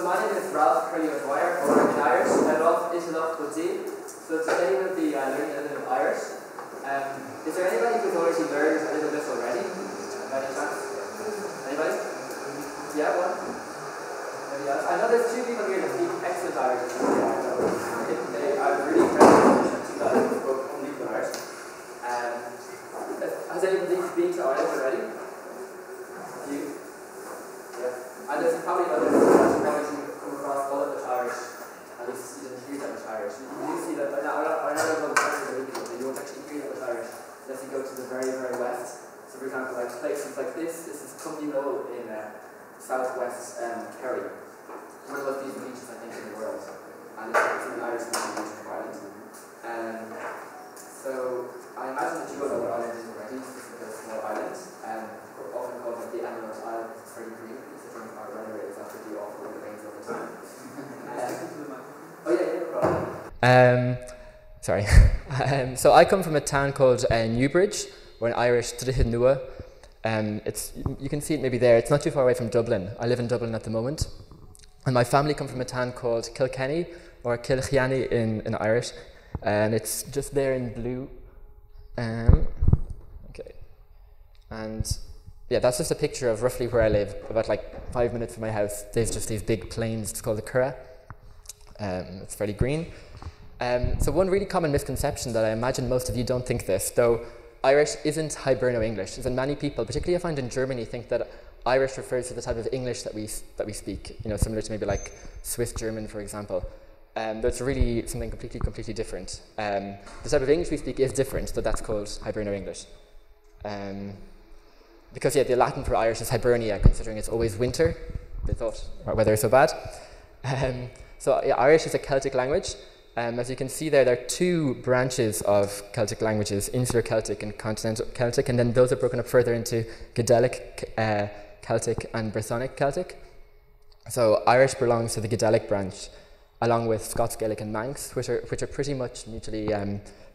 my name is Rádhulbh and Aoife, or in Irish, Rádhulbh is enough to see. So today we'll be learning a little bit of Irish. Is there anybody who's already learned a little bit already? By any chance? Anybody? Yeah, one? Maybe else? I know there's two people here that speak excellent Irish. They are really impressive to guys who spoke only good Irish. Has anybody been to Ireland already? You? Yeah. And there's probably others who probably come across all of the Irish, at least you didn't hear that much Irish. You do see that, I know about the country that you won't actually hear that much Irish unless you go to the very, very west. So for example, like places like this is Connemara in southwest Kerry. One of the most beautiful beaches I think in the world. And it's an Irish speaking region of Ireland. So I imagine that you all know what Ireland is already. This is a small island. We're often called like the Emerald Island. It's very green, considering our weather is after the awful rains all the time. Oh yeah, no problem. Sorry. So I come from a town called Newbridge, or in Irish, Drithynua. You can see it maybe there. It's not too far away from Dublin. I live in Dublin at the moment. And my family come from a town called Kilkenny, or Kilchiani in Irish. And it's just there in blue. Okay. And yeah, that's just a picture of roughly where I live, about like 5 minutes from my house. There's just these big plains, it's called the Curragh. It's fairly green. So one really common misconception that I imagine most of you don't think this, though Irish isn't Hiberno-English, is that many people, particularly I find in Germany, think that Irish refers to the type of English that we speak, similar to maybe like Swiss German, for example. That's really something completely different. The type of English we speak is different, so that's called Hiberno-English. Because yeah, the Latin for Irish is Hibernia, considering it's always winter. They thought our weather is so bad. So yeah, Irish is a Celtic language. As you can see there are two branches of Celtic languages, Insular Celtic and Continental Celtic, and then those are broken up further into Gaelic Celtic and Brythonic Celtic. So Irish belongs to the Gaelic branch, along with Scots Gaelic and Manx, which are pretty much mutually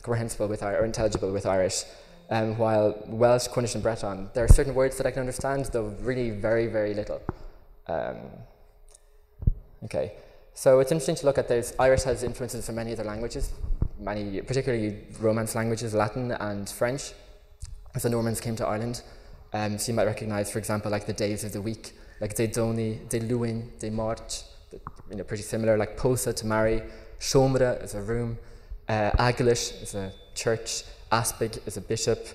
comprehensible with or intelligible with Irish. While Welsh, Cornish and Breton, there are certain words that I can understand, though really very, very little. Okay. So it's interesting to look at this. Irish has influences from many other languages, particularly Romance languages, Latin and French, as the Normans came to Ireland. So you might recognize, for example, like the days of the week, like de doni, de luin, de march, pretty similar, like posa to marry, shomra is a room, agalish is a church, aspig is a bishop,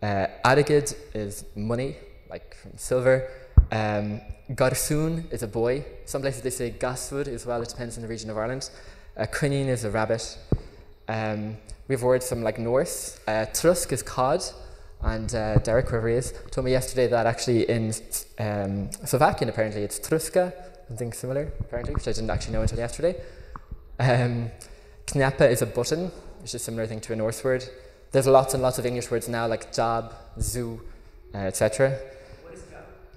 adagid is money, like from silver, garsoon is a boy. Some places they say gasfud as well, it depends on the region of Ireland. Crinin is a rabbit. We have words from like Norse. Trusk is cod. And Derek, whoever he is, told me yesterday that actually in Slovakian apparently it's truska, something similar apparently, which I didn't actually know until yesterday. Knappa is a button, which is a similar thing to a Norse word. There's lots and lots of English words now like job, zoo, etc.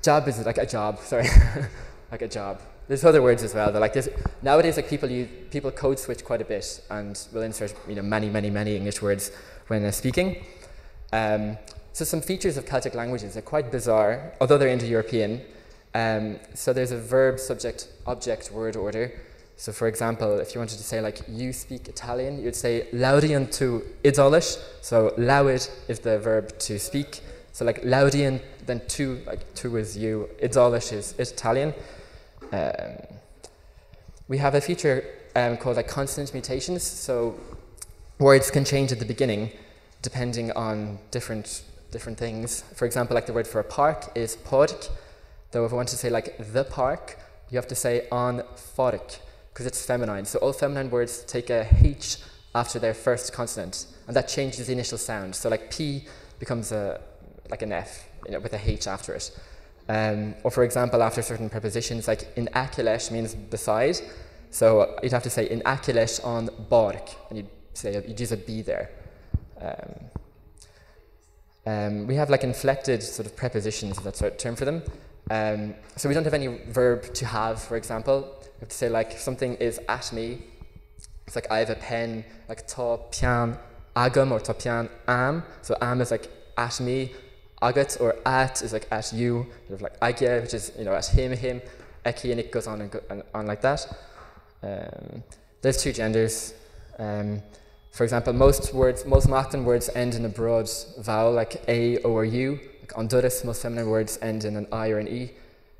Job is like a job, sorry, like a job. There's other words as well. Like this nowadays, like people code switch quite a bit, and will insert many English words when speaking. So some features of Celtic languages are quite bizarre, although they're Indo-European. So there's a verb, subject, object, word order. So for example, if you wanted to say like you speak Italian, you'd say laudian tu idolish. So laud is the verb to speak. So like laudian, then tu, like tu is you, idolish is Italian. We have a feature called like consonant mutations. So words can change at the beginning depending on different things. For example, like the word for a park is park. Though if I want to say like the park, you have to say on fork, because it's feminine. So all feminine words take a H after their first consonant, and that changes the initial sound. So like P becomes like an F, with a H after it. Or for example, after certain prepositions, like in aculesh means beside. So you'd have to say in aculesh on bork, and you'd use a B there. We have like inflected sort of prepositions, that's a term for them. So we don't have any verb to have, for example. We have to say like something is at me. It's like I have a pen, like ta pian agam or ta pian am. So am is like at me. Agat or at is like at you. Sort of like agya, which is at him. eki, and it goes on and on like that. There's two genders. For example, most Macedon words end in a broad vowel, like a, o, or u. Like Honduras, most feminine words end in an I or an e.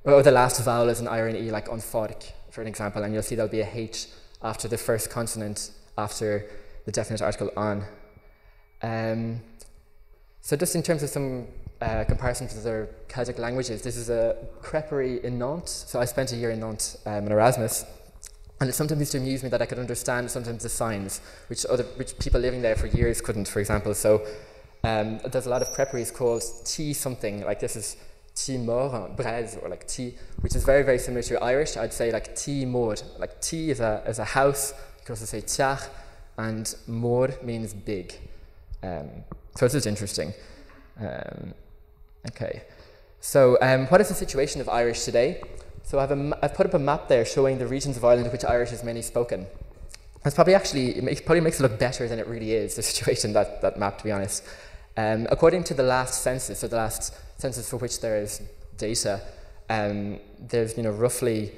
Or the last vowel is an I or an e, like onfork, for an example, and you'll see there'll be a H after the first consonant after the definite article on. So just in terms of some comparisons with other Celtic languages, this is a creperie in Nantes. So I spent a year in Nantes in Erasmus, and it sometimes used to amuse me that I could understand sometimes the signs, which people living there for years couldn't, for example. So there's a lot of creperies called T something, like this is T mor, braise, or like T, which is very, very similar to Irish. I'd say like T mod, like T is a house. You can also say tiach, and mor means big. So this is interesting. Okay, so what is the situation of Irish today? So I've put up a map there showing the regions of Ireland in which Irish is mainly spoken. That's probably it probably makes it look better than it really is, the situation, that map, to be honest. According to the last census, or the last census for which there is data, there's roughly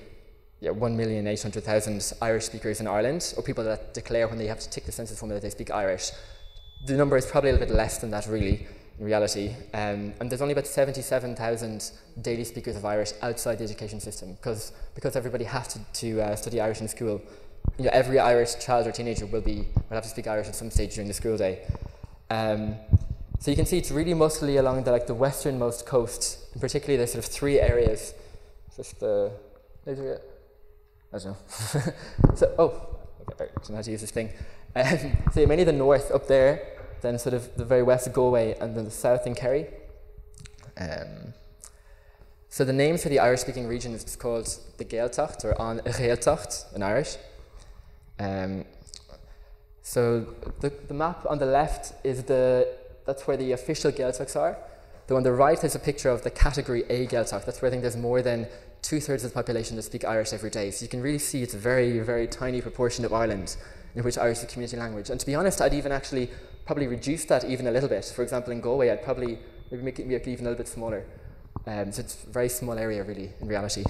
1,800,000 Irish speakers in Ireland, or people that declare when they have to tick the census form that they speak Irish. The number is probably a little bit less than that, really, in reality. And there's only about 77,000 daily speakers of Irish outside the education system, because everybody has to study Irish in school. Every Irish child or teenager will have to speak Irish at some stage during the school day. So you can see it's really mostly along the westernmost coast. And particularly, there's sort of three areas. Just the laser. I don't know. Okay, I don't know how to use this thing. So mainly the north up there, then sort of the very west Galway, and then the south in Kerry. So the name for the Irish-speaking region is called the Gaeltacht, or An Gaeltacht in Irish. So the map on the left is that's where the official Gaeltachts are. Though on the right is a picture of the category A Gaeltacht. That's where I think there's more than 2/3 of the population that speak Irish every day. So you can really see it's a very, very tiny proportion of Ireland in which Irish is a community language. And to be honest, I'd even actually probably reduce that even a little bit. For example, in Galway, I'd probably maybe make it even a little bit smaller. So it's a very small area, really, in reality.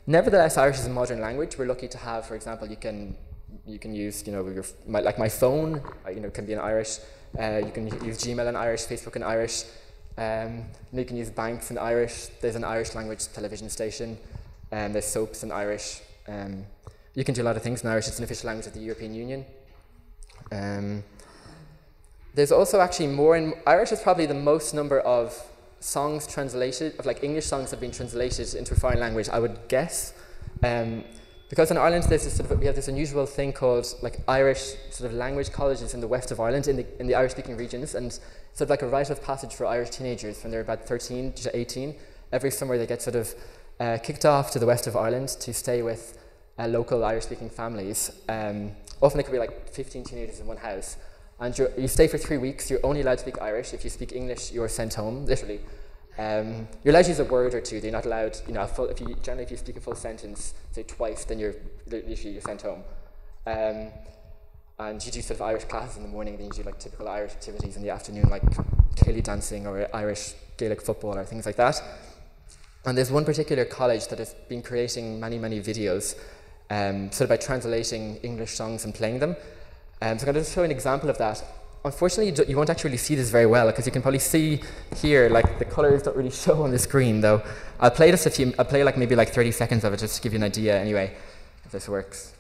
Nevertheless, Irish is a modern language. We're lucky to have, for example, you can use, like my phone, can be in Irish. You can use Gmail in Irish, Facebook in Irish. You can use banks in Irish. There's an Irish language television station. There's soaps in Irish. You can do a lot of things in Irish. It's an official language of the European Union. There's also actually more in Irish is probably the most number of songs translated, of English songs that have been translated into a foreign language, I would guess. Because in Ireland we have this unusual thing called Irish sort of language colleges in the west of Ireland, in the Irish-speaking regions, and sort of like a rite of passage for Irish teenagers when they're about 13 to 18. Every summer they get sort of kicked off to the west of Ireland to stay with local Irish-speaking families. Often it could be 15 teenagers in one house. And you stay for 3 weeks. You're only allowed to speak Irish. If you speak English, you're sent home, literally. You're allowed to use a word or two. You're not allowed, if you speak a full sentence, say twice, then you're sent home. And you do sort of Irish classes in the morning, then you do typical Irish activities in the afternoon, like ceilidh dancing or Irish Gaelic football or things like that. And there's one particular college that has been creating many, many videos sort of by translating English songs and playing them. So I'm going to just show an example of that. Unfortunately, you won't actually see this very well because you can probably see here, the colours don't really show on the screen though. I'll play maybe 30 seconds of it just to give you an idea anyway, if this works.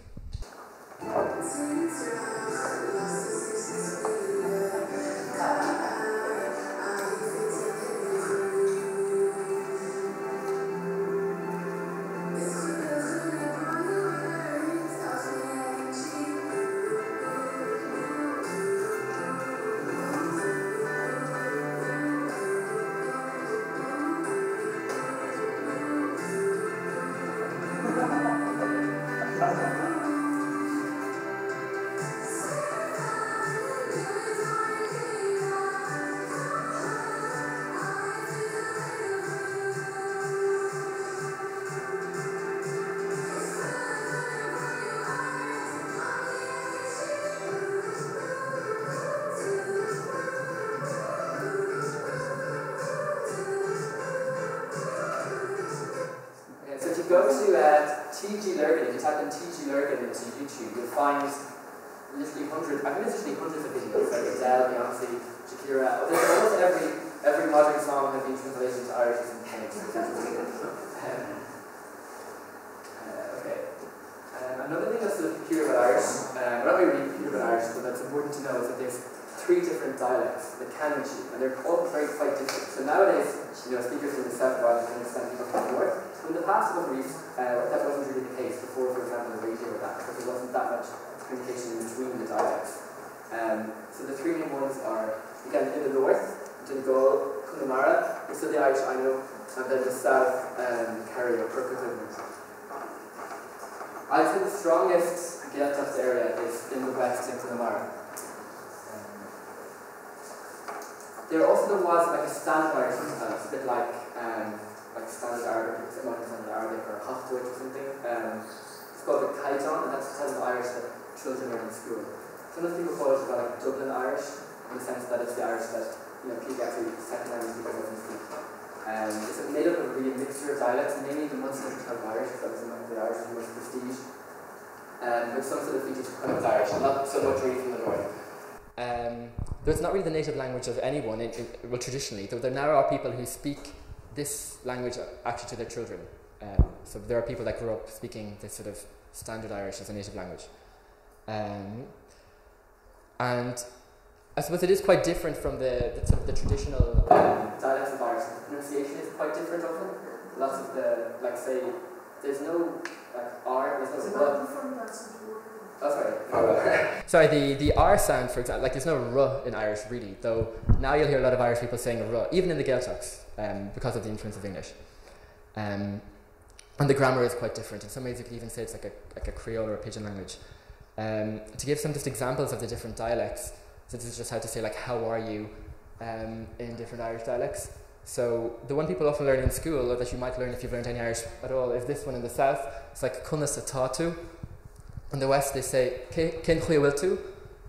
go to TG Lurgan, if you type in TG Lurgan into YouTube, you'll find literally hundreds, I think there's literally hundreds of videos, like Adele, Beyonce, Shakira. Almost every modern song has been translated into Irish using pennies, for example. Okay. Another thing that's sort of peculiar about Irish, not really peculiar about Irish, but that's important to know is that there's 3 different dialects that can be achieved, and they're all quite different. So nowadays, speakers from the south of Ireland can understand people from the north. In the past couple of weeks, that wasn't really the case before, for example, the radio or that, because there wasn't that much communication between the dialects. So the 3 main ones are, again, in the north, Donegal, Connemara, so the Irish I know, and then the south, Kerry or Kirkwood. I'd say the strongest Gaeltacht area is in the west in Connemara. There also was like a standard Irish sometimes, it's a bit like standard Arabic, it's modern standard Arabic or Hochdeutsch or something. It's called the Kaiton, and that's the type of Irish that children learn in school. Sometimes people call it like Dublin Irish, in the sense that it's the Irish that people actually second language people doesn't speak. It's made up of a really mixture of dialects, mainly the Munster type of Irish, because that's among the Irish with much prestige. With some sort of features from Irish, not so much really from the north. It's not really the native language of anyone, well, traditionally, though there now are people who speak this language actually to their children. So there are people that grew up speaking this sort of standard Irish as a native language. And I suppose it is quite different from the traditional dialects of Irish. The pronunciation is quite different often. Lots of say, there's no R, there's no R. Oh, sorry. Sorry, the R sound, for example, there's no R in Irish, really, though now you'll hear a lot of Irish people saying R, even in the Gaeltachts, because of the influence of English. And the grammar is quite different. In some ways, you could even say it's like a Creole or a Pidgin language. To give some just examples of the different dialects, so this is just how to say, how are you, in different Irish dialects. So the one people often learn in school, or that you might learn if you've learned any Irish at all, is this one in the south. It's like Cunas Atatu. In the west, they say Kin Wiltu,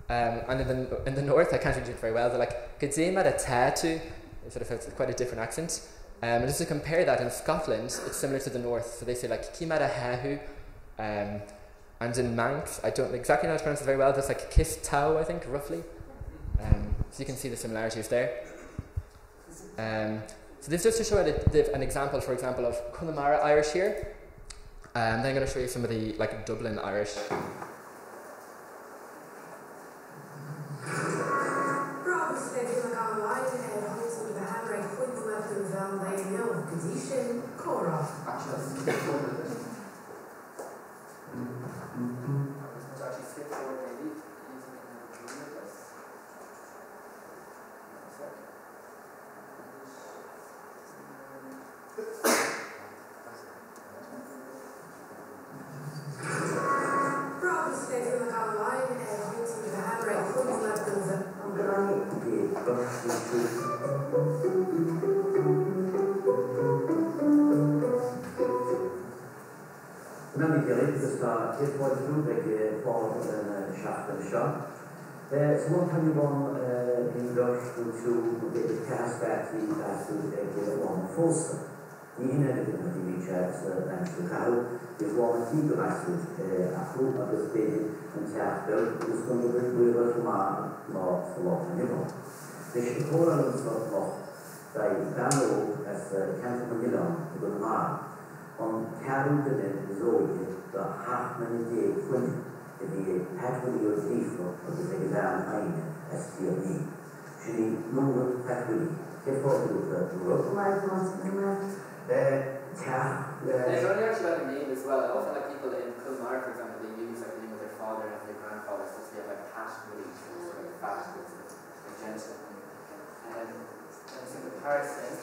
and in the north, I can't really do it very well. They're like Gadzema Atatu. It sort of has quite a different accent. And just to compare that, in Scotland, it's similar to the north. So they say Kimada Hahu, and in Manx, I don't exactly know how to pronounce it very well. There's Kiss Tau, I think, roughly. So you can see the similarities there. So this is just to show an example, for example, of Connemara Irish here. Then I'm going to show you some of the Dublin Irish. Someone can you on in Dutch to the cast back the one Folster. The inedited of the chats and to how is one legalized a group of the state and chapter who's going to be able to mark law for law and the Chicago law by Dano as Council Milan to the mark on carrying the Zoe the half many day 20. The Pathway of Decipher of the exam line as TLE. She moved Pathway. Get forward with the rope. There's only actually about a name as well. Often people in Connemara, for example, they use the name of their father and of their grandfather, so they have Pathway, so fat with the genital. And so the Paris thing,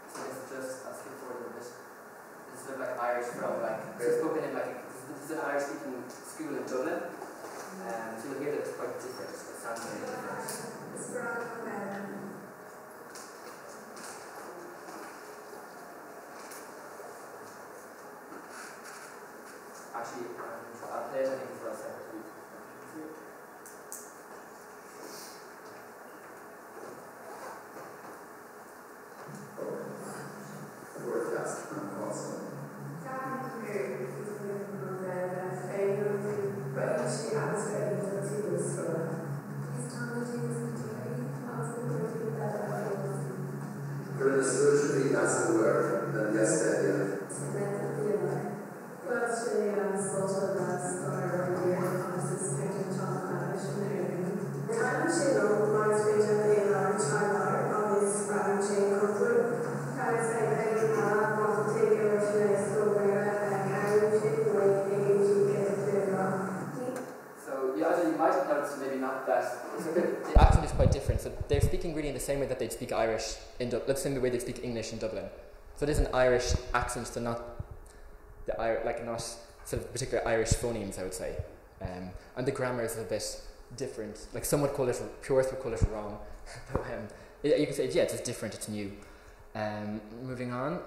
so this is just, I'll skip forward a bit. This is Irish from it's spoken in this is an Irish-speaking school in Dublin, so you'll hear that it's quite different. It sounds very different. Actually, I'll play it, I think, as well separately. Broadcast from Consonant it's maybe not that. The accent is quite different. So they're speaking really in the same way that they'd speak Irish in Dublin. Let's say the way they speak English in Dublin. So it is an Irish accent, so not not sort of particular Irish phonemes, I would say. And the grammar is a bit different. Like some would call it, purists would call it wrong. You can say, yeah, it's different, it's new. Moving on.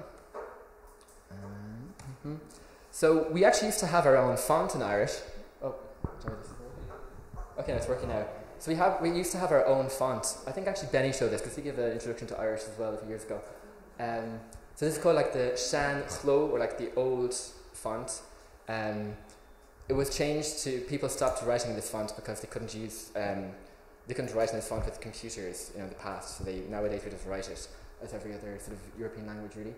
So we actually used to have our own font in Irish. Oh, sorry, this is okay, it's working now. So we used to have our own font. I think actually Benny showed this because he gave an introduction to Irish as well a few years ago. So this is called like the Shan Chlo, or like the old font. It was changed to, people stopped writing this font because they couldn't write in this font with computers in the past. So nowadays we just write it as every other sort of European language really.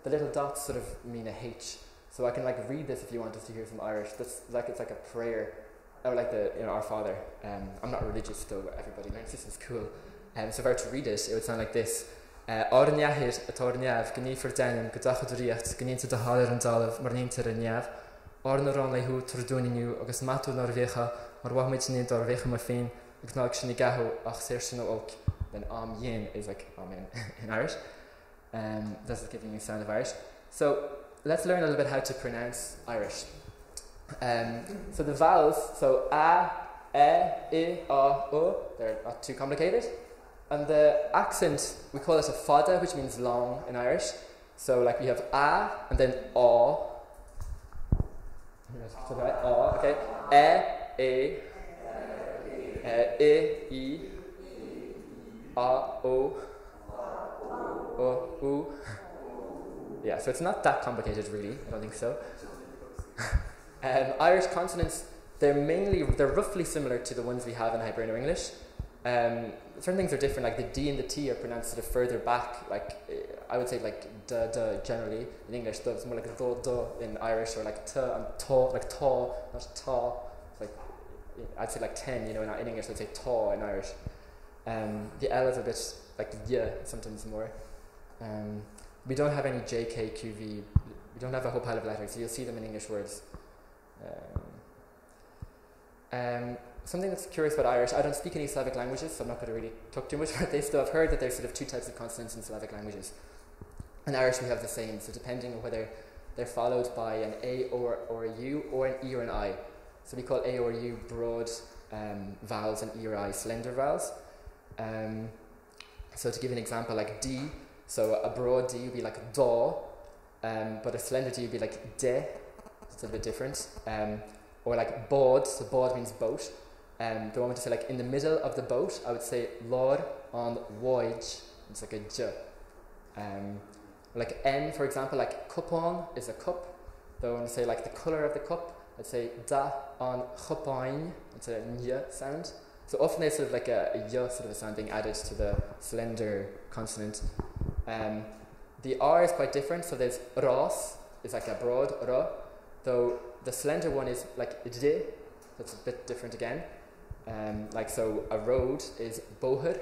The little dots sort of mean a H. So I can like read this if you want us to hear some Irish. That's like, it's like a prayer. Or like Our Father. I'm not religious though, but everybody learns this, is cool. So if I were to read it, it would sound like this. Orniahir atorniav, gni fordanim, gadachaduriacht, gninta de haler and dalav, marninta renyav, ornaron lehu turduninu, agus matu norvecha, or wahmitini dorvecha mafin, gnog shinigahu, ach sersino ok. Then yin is like amen in Irish. That's giving you a sound of Irish. So let's learn a little bit how to pronounce Irish. So the vowels, so a, e, I, o, they're not too complicated. And the accent, we call it a fada, which means long in Irish. So like we have a, and then o. Okay. E, I, o, u. Yeah, so it's not that complicated really, I don't think so. Irish consonants, they're roughly similar to the ones we have in Hiberno English. Certain things are different, like the D and the T are pronounced sort of further back, like I would say like da generally in English, though it's more like do in Irish, or like t and ta, like ta, not ta. It's like, I'd say like 10, in English I'd say ta in Irish. The L is a bit like y sometimes more. We don't have any J, K, Q, V, we don't have a whole pile of letters, so you'll see them in English words. Something that's curious about Irish, I don't speak any Slavic languages, so I'm not going to really talk too much about this, though I've heard that there's sort of two types of consonants in Slavic languages. In Irish we have the same, so depending on whether they're followed by an A or a U, or an E or an I. So we call A or U broad vowels and E or I slender vowels. So to give an example, like D, so a broad D would be like do, but a slender D would be like de. It's a bit different. Or like bod, so bod means boat. The one to say like in the middle of the boat, I would say lor on voyage. It's like a j. Like N, for example, like cupon is a cup. Though when I say like the colour of the cup, I'd say da on chupain. It's a ny sound. So often there's sort of like a y sort of a sound being added to the slender consonant. The R is quite different. So there's ros, is like a broad ra. Though the slender one is like d, that's a bit different again. So a road is bohir.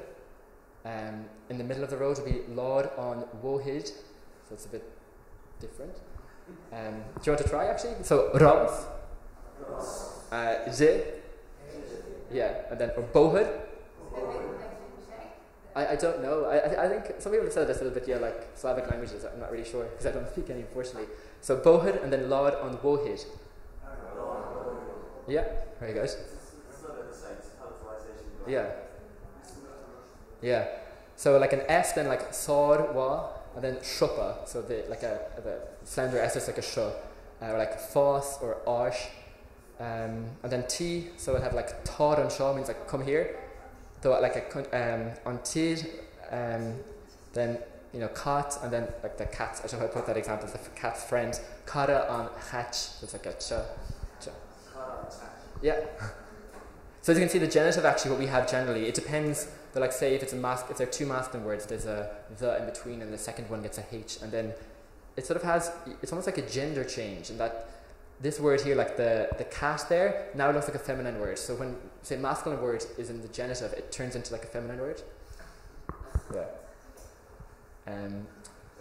In the middle of the road would be lord on wohid, so it's a bit different. Do you want to try actually? So ros, d, yeah, and then or bohir. I don't know. I think some people have said this a little bit, like Slavic languages. I'm not really sure because I don't speak any, unfortunately. So bohir and then lord on wohid. Yeah, very good. Yeah. Yeah. So like an S, then like sor wa, and then shupa. So the slender S is like a shu, or like fos or arsh. And then T, so it'll have like tar and shaw, means like come here. So like on tid, then cat, and then like the cat. I don't know how to put that example. The cat's friend, kara on hatch. So it's like a cha. Yeah. So as you can see, the genitive actually what we have generally, it depends. But like say if if there are two masculine words, there's a the in between, and the second one gets a H, and then it sort of has, it's almost like a gender change in that this word here, like the cat there, now looks like a feminine word. So when say masculine word is in the genitive, it turns into like a feminine word. Yeah.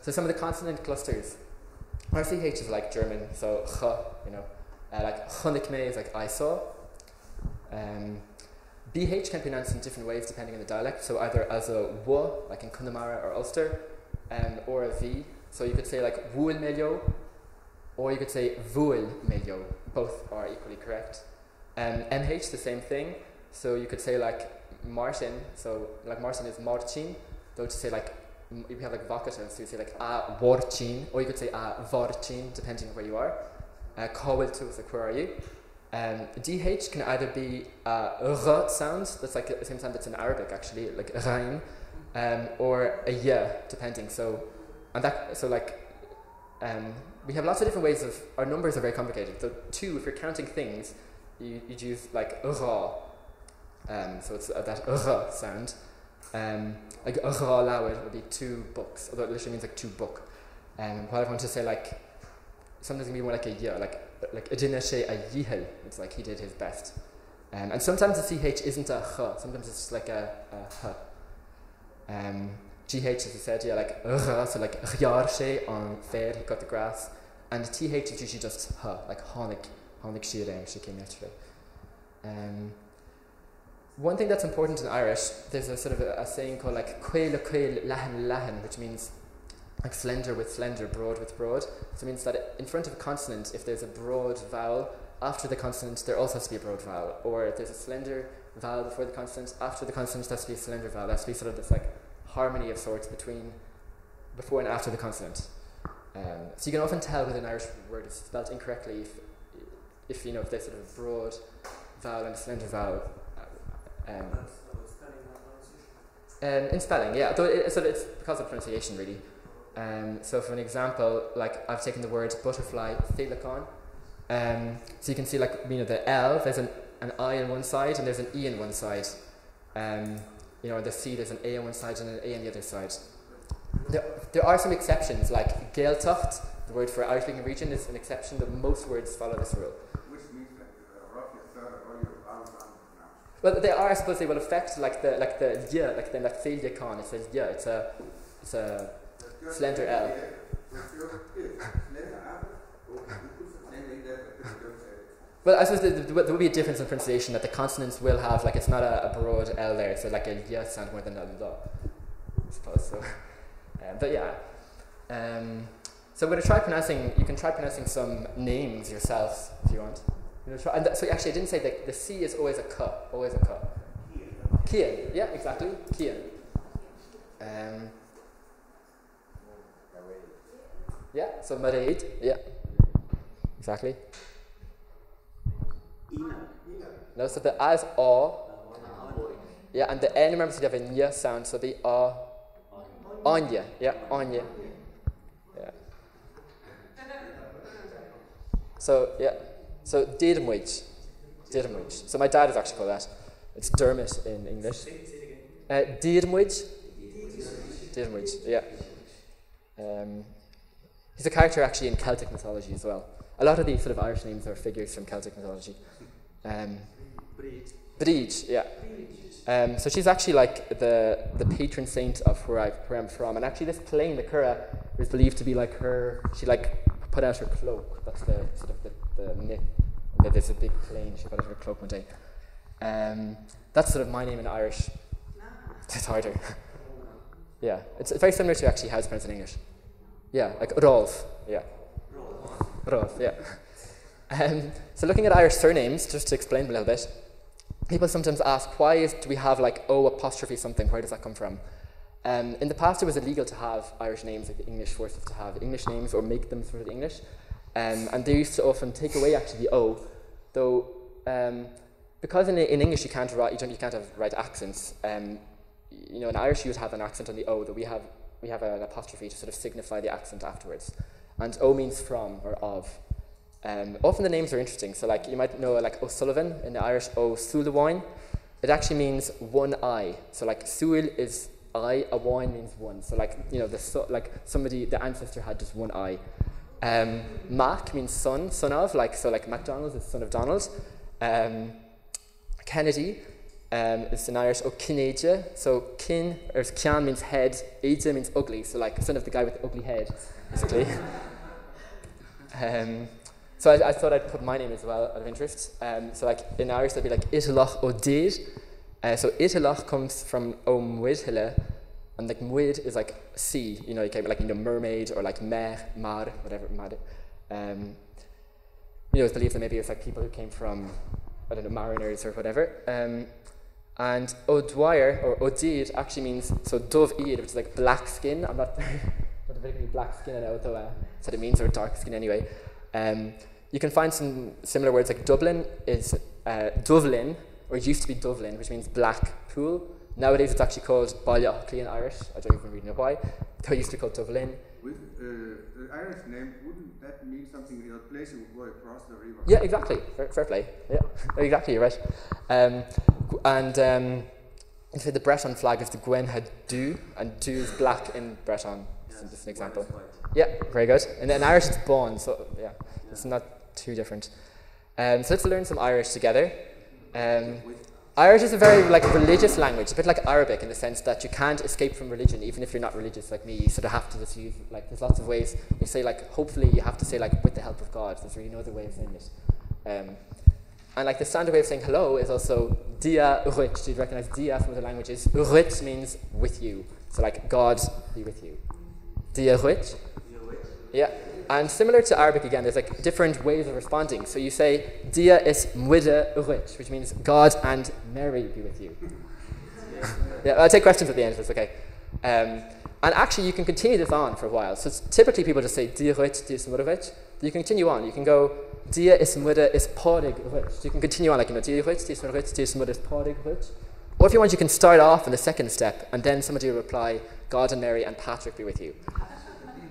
So some of the consonant clusters. RCH is like German, so ch, like chonikme is like I saw. BH can be pronounced in different ways depending on the dialect, so either as a W, like in Connemara or Ulster, or a V. So you could say like Wuil Melio, or you could say Vuil Melio. Both are equally correct. MH, the same thing. So you could say like Martin, so like Martin is Martin, though to say like, you have like vocative, so you say like a Warchin, or you could say a Vorchin, depending on where you are. Kawil too, so where are you? DH can either be a R sound, that's like the same sound that's in Arabic actually, like Rain, or a Y, depending. So, and that, so like, we have lots of different ways of, our numbers are very complicated. So 2, if you're counting things, you'd use like Ra, so it's that R sound. Like Ra Lawid would be 2 books, although it literally means like 2 book. What I want to say like, sometimes it can be more like a Y, like Adina She a Yihel, it's like he did his best. And sometimes the CH isn't a H, sometimes it's just like a H. GH, as I said, yeah, like so like Rhyar She on fair, he cut the grass. And TH is usually just H, like Honig Shireng, she came yesterday. One thing that's important in Irish, there's a sort of a saying called like Quail Lahan Lahan, which means like slender with slender, broad with broad. So it means that in front of a consonant, if there's a broad vowel, after the consonant there also has to be a broad vowel. Or if there's a slender vowel before the consonant, after the consonant there has to be a slender vowel. There has to be sort of this like harmony of sorts between before and after the consonant. So you can often tell whether an Irish word is spelled incorrectly if you know if there's sort of a broad vowel and a slender vowel. In spelling, yeah. Though it's because of pronunciation, really. So for an example, like I've taken the word butterfly, Féileacáin. So you can see like, you know, the L, there's an I on one side and there's an E on one side. You know, the C, there's an A on one side and an A on the other side. There are some exceptions, like Gaeltacht, the word for Irish-speaking region, is an exception, but most words follow this rule. Which means like roughly a third of all your vowels are pronounced. Well, they are, I suppose, they will affect like the Y, like then that Féileacáin, it says Y, it's a slender L. Well, I suppose there will be a difference in pronunciation, that the consonants will have, like, it's not a broad L there, so like a Y sound more than a L, I suppose. So, but yeah. So I'm going to try pronouncing, you can try pronouncing some names yourself if you want. So actually I didn't say that the C is always a K, always a K. Cian, yeah, exactly, Cian. Yeah, so Maraid, yeah, exactly. No, so the A is A. Yeah, and the N, remember, so you have a N sound, so the A. Anya, yeah, Anya. Yeah. So, yeah, so Diarmuid. So my dad is actually called that. It's Dermot in English. Diarmuid, yeah. He's a character actually in Celtic mythology as well. A lot of these sort of Irish names are figures from Celtic mythology. Bríd, yeah. So she's actually like the patron saint of where I'm from. And actually this plane, the Curra, is believed to be like her, she like put out her cloak. That's the sort of the myth. That there's a big plane, she put out her cloak one day. That's sort of my name in Irish. It's harder. Yeah, it's very similar to actually how it's pronounced in English. Yeah, like Rádhulbh, yeah. Rádhulbh, yeah. So looking at Irish surnames, just to explain a little bit, people sometimes ask, do we have like O apostrophe something, where does that come from? In the past it was illegal to have Irish names, like the English forced us to have English names or make them sort of English. And they used to often take away actually the O, though because in English you can't have right accents. You know, in Irish you would have an accent on the O, though we have an apostrophe to sort of signify the accent afterwards. And O means from or of. Often the names are interesting. So like you might know like O'Sullivan in the Irish, O'Sulliwine. It actually means one eye. So like Suil is eye, a wine means one. So like, you know, the ancestor had just one eye. Mac means son of, so MacDonald is son of Donald. Kennedy is in Irish O'Kinneja. So kin or Cian means head, Eja means ugly. So like son of the guy with the ugly head, basically. So I thought I'd put my name as well out of interest. So like in Irish, that'd be like Italach o Deir. So Italach comes from O Mwidhile, and like Mwid is like sea, you know, like mermaid or like mer, mar, whatever, mar. You know, it's believed that maybe it's like people who came from, I don't know, mariners or whatever. And O'Dwyer or O'Deed actually means, so dove eid, which is like black skin. I'm not particularly black skin, I know, though that's what it means, or dark skin anyway. You can find some similar words, like Dublin is Dublin, or it used to be Dublin, which means black pool. Nowadays it's actually called Ballyockley in Irish. I don't even really know why. Though it used to be called Dublin. With the Irish name, wouldn't that mean something in a place you would go across the river? Yeah, exactly. Fair play. Yeah, exactly, you're right. So the Breton flag is the Gwen had du, and du is black in Breton. Yes, so just an example. Yeah, very good. And in Irish it's bon, so yeah, it's not too different. So let's learn some Irish together. Irish is a very religious language, a bit like Arabic in the sense that you can't escape from religion, even if you're not religious like me. You sort of have to just use, there's lots of ways. You say hopefully you have to say with the help of God. There's really no other way of saying it. And the standard way of saying hello is also dia rich. You'd recognize dia from other languages. Rich means with you. So God be with you. Dia rich. Yeah. And similar to Arabic again, there's different ways of responding. So you say dia is mwide rich, which means God and Mary be with you. Yeah, I'll take questions at the end if it's okay. And actually you can continue this on for a while. So typically people just say dia rich, dia is mwide rich. You can continue on. You can go dia is mwide is podig rich. So you can continue on dia rich, dia is mwide rich, dia is mwide is podig rich. Or if you want, you can start off in the second step and then somebody will reply God and Mary and Patrick be with you.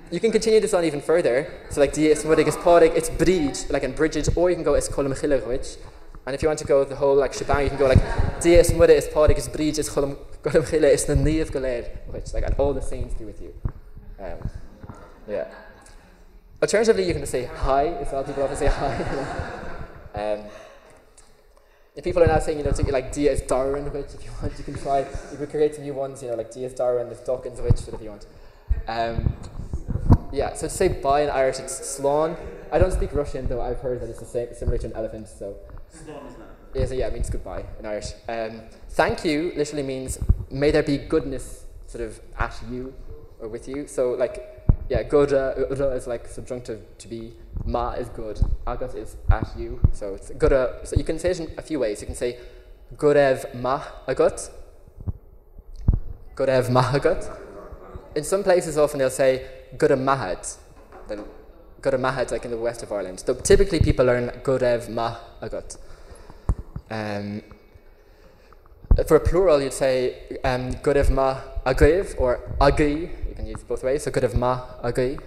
You can continue this on even further. So dia is mwide is podig, it's bridge, in bridges, or you can go is columchile rich. And if you want to go the whole shebang, you can go dia is mwide is podig is bridge is columchile is the niamh galed rich, and all the saints be with you. Yeah. Alternatively, you can just say hi as well. People often say hi. If people are now saying, dia is Darwin which, if you want, you can try. You can create some new ones, dia is Darwin, there's Dawkins which, if you want. Yeah, so to say bye in Irish, it's slán. I don't speak Russian, though I've heard that it's the same, similar to an elephant, so. Slán is that? Yeah, it means goodbye in Irish. Thank you literally means, may there be goodness sort of at you or with you. So yeah, goda is subjunctive to be, ma is good, agat is at you. So it's goda, so you can say it in a few ways. You can say godev ma agat, godev ma agat. In some places often they'll say goda mahad, then goda mahad in the west of Ireland. So typically people learn godev ma agat. For a plural you'd say godev ma agriv or agri. You can use both ways, so godev ma agri.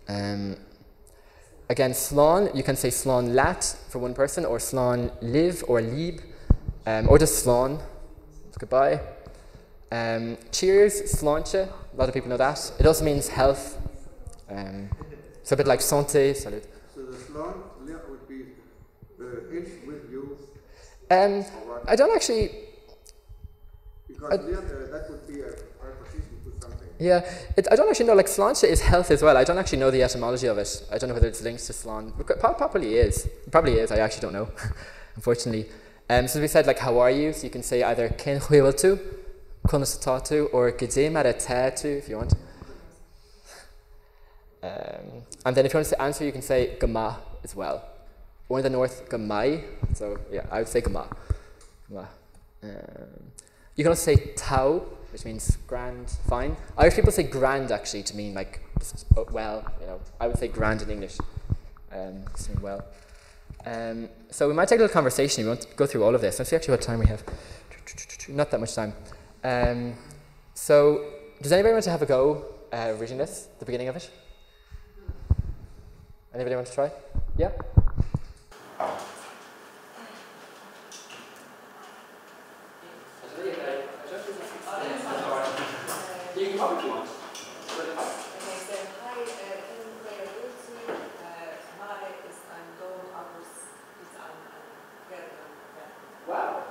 Again, slán, you can say slán lat for one person, or slán liv or lieb, or just slán, it's goodbye. Cheers, slánche, a lot of people know that. It also means health. So a bit like santé, salut. So the slán would be H with you? I don't actually... Because that would be a preposition to something. Yeah, I don't actually know, slánche is health as well. I don't actually know the etymology of it. I don't know whether it's linked to slán. Probably is. Probably is, I actually don't know, unfortunately. So we said, how are you? So you can say either cén chuaibhil tú, Constatatu, or Gede Mara Tatu, if you want. And then if you want to answer, you can say Gama as well. Or in the north, Gamai. So yeah, I would say Gama. Gama. You can also say Tau, which means grand, fine. Irish people say grand actually to mean just, well, I would say grand in English. Saying well. So we might take a little conversation. We won't go through all of this. Let's see actually what time we have. Not that much time. So, does anybody want to have a go reading this, the beginning of it? Anybody want to try? Yeah? You can come if you want. Wow.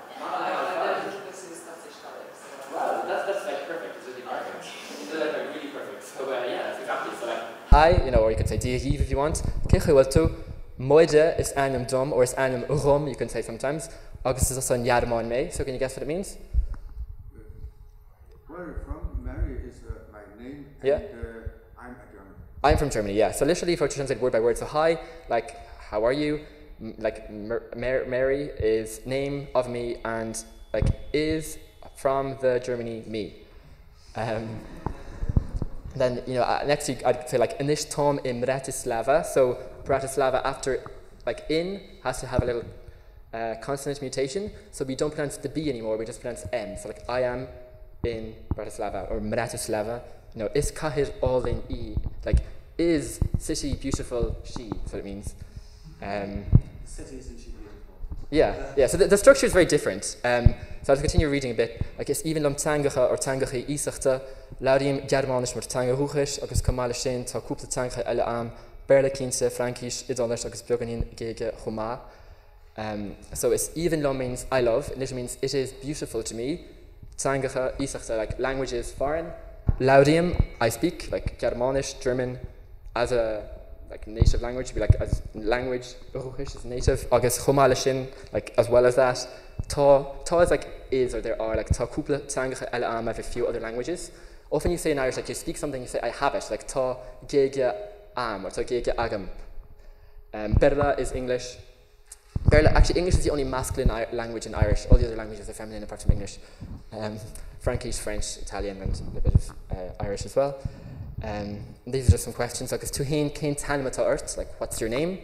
Wow, that's perfect. It's really perfect. It's really perfect. So yeah, that's exactly. So hi, or you could say diahiv if you want. Kichuiltu, moide is anum dom, or is anum rum, you can say sometimes. August is also in Yarmon May, so can you guess what it means? Where you're from, Mary is my name, and Yeah. I'm a German. I'm from Germany, yeah. So literally, if I were to translate word by word, so hi, like, how are you? Mary is name of me, and like, is from the Germany me. Then, next week I'd say like, Inish Tom in Bratislava. So Bratislava after, like, in, has to have a little consonant mutation. So we don't pronounce the B anymore, we just pronounce M. So like, I am in Bratislava, or Bratislava. Is kahir all in E. Like, is city beautiful she, that's what it means. City isn't she beautiful? Yeah. So the structure is very different. So I'll continue reading a bit. Like, is even tangacha or tangachi isachta, laudium germanisch mar tangahuchisch, agus kamala shin, ta kupla tanga ele am, berlekinse, frankisch, idonisch, agus bloganin gege homa. So it's even lo means I love, and it means it is beautiful to me. Tangacha isachta, like language is foreign. Laudium, I speak, like Germanisch, German, as a like native language, be like as language, Uruchisch is native, agus Chomalishin, like as well as that. Ta is like is or there are, like ta kupla tangacha el am, I have a few other languages. Often you say in Irish, like you speak something, you say I have it, like ta gege am or ta gege agam. Berla is English. Actually, English is the only masculine language in Irish. All the other languages are feminine apart from English. Frankish, French, Italian, and a bit of Irish as well. These are just some questions. Like, Tuhin came tanima to earth, like, what's your name?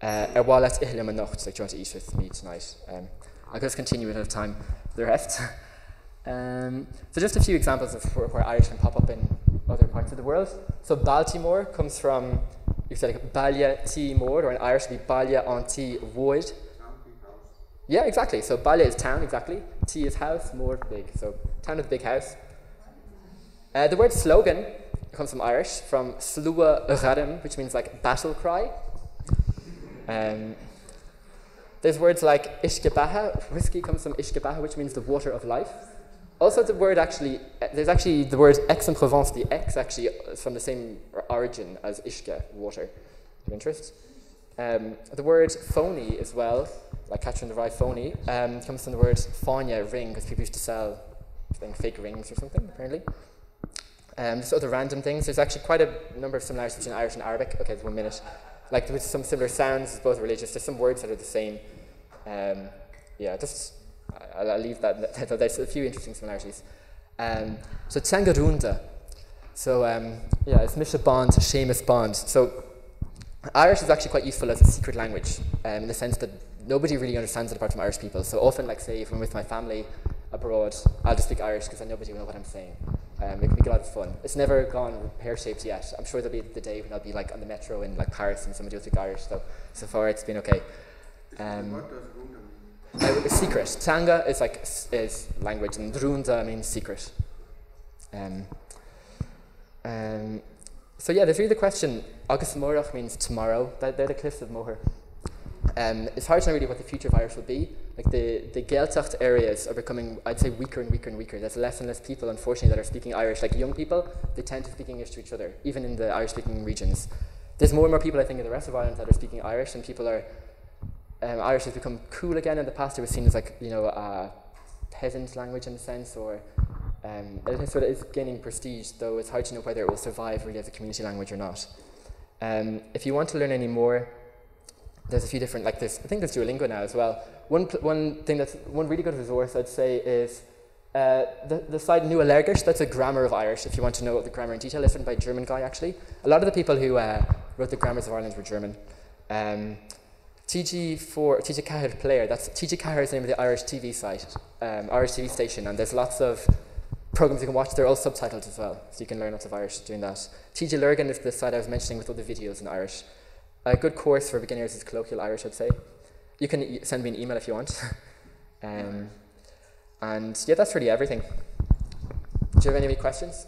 Erwalet ihlim anocht, like, do you want to eat with me tonight? I'll just continue, we don't have time for the rest. So just a few examples of where Irish can pop up in other parts of the world. So Baltimore comes from, you say like Ballia T Mord, or in Irish would be Ballia on T Void. Yeah, exactly. So Ballia is town, exactly. T is house, Mord big. So town with a big house. The word slogan comes from Irish, from Slua Radam, which means like battle cry. There's words like Ishkebaha, whiskey comes from Ishkebaha, which means the water of life. Also the word actually, there's actually the word Aix-en-Provence, the X actually is from the same origin as Ishke, water. Of interest. The word phony as well, like Catcher in the Rye phony, comes from the word fáine, ring, because people used to sell fake rings or something, apparently. Just other random things. There's actually quite a number of similarities between Irish and Arabic. Okay, there's 1 minute. Like, there's some similar sounds, both religious. There's some words that are the same. I'll leave that. There's a few interesting similarities. So Tangarunda. So it's Misha Bond, Seamus Bond. So Irish is actually quite useful as a secret language, in the sense that nobody really understands it apart from Irish people. So often, like, say, if I'm with my family abroad, I'll just speak Irish because nobody will know what I'm saying. It can be a lot of fun. It's never gone pear-shaped yet. I'm sure there'll be the day when I'll be like on the metro in like Paris and somebody will speak Irish. So far it's been okay. What does Runda mean? Secret. Tanga is language, and Runda means secret. So yeah, there's really the question. Agus Morach means tomorrow. They're the cliffs of Moher. It's hard to know really what the future of Irish will be. Like the Gaeltacht areas are becoming, I'd say, weaker and weaker and weaker. There's less and less people, unfortunately, that are speaking Irish. Like young people, they tend to speak English to each other, even in the Irish-speaking regions. There's more and more people, I think, in the rest of Ireland that are speaking Irish, and people are, Irish has become cool again. In the past, it was seen as like, a peasant language in a sense, or it sort of is gaining prestige, though it's hard to know whether it will survive really as a community language or not. If you want to learn any more, there's a few different, like this, I think there's Duolingo now as well. One really good resource I'd say is the site Nu Allergisch. That's a grammar of Irish, if you want to know the grammar in detail. It's written by a German guy, actually. A lot of the people who wrote the grammars of Ireland were German. TG Cahir Player, TG Cahir is the name of the Irish TV site, Irish TV station, and there's lots of programs you can watch. They're all subtitled as well, so you can learn lots of Irish doing that. TG Lurgan is the site I was mentioning with all the videos in Irish. A good course for beginners is colloquial Irish, I'd say. You can send me an email if you want. And yeah, that's really everything. Do you have any questions?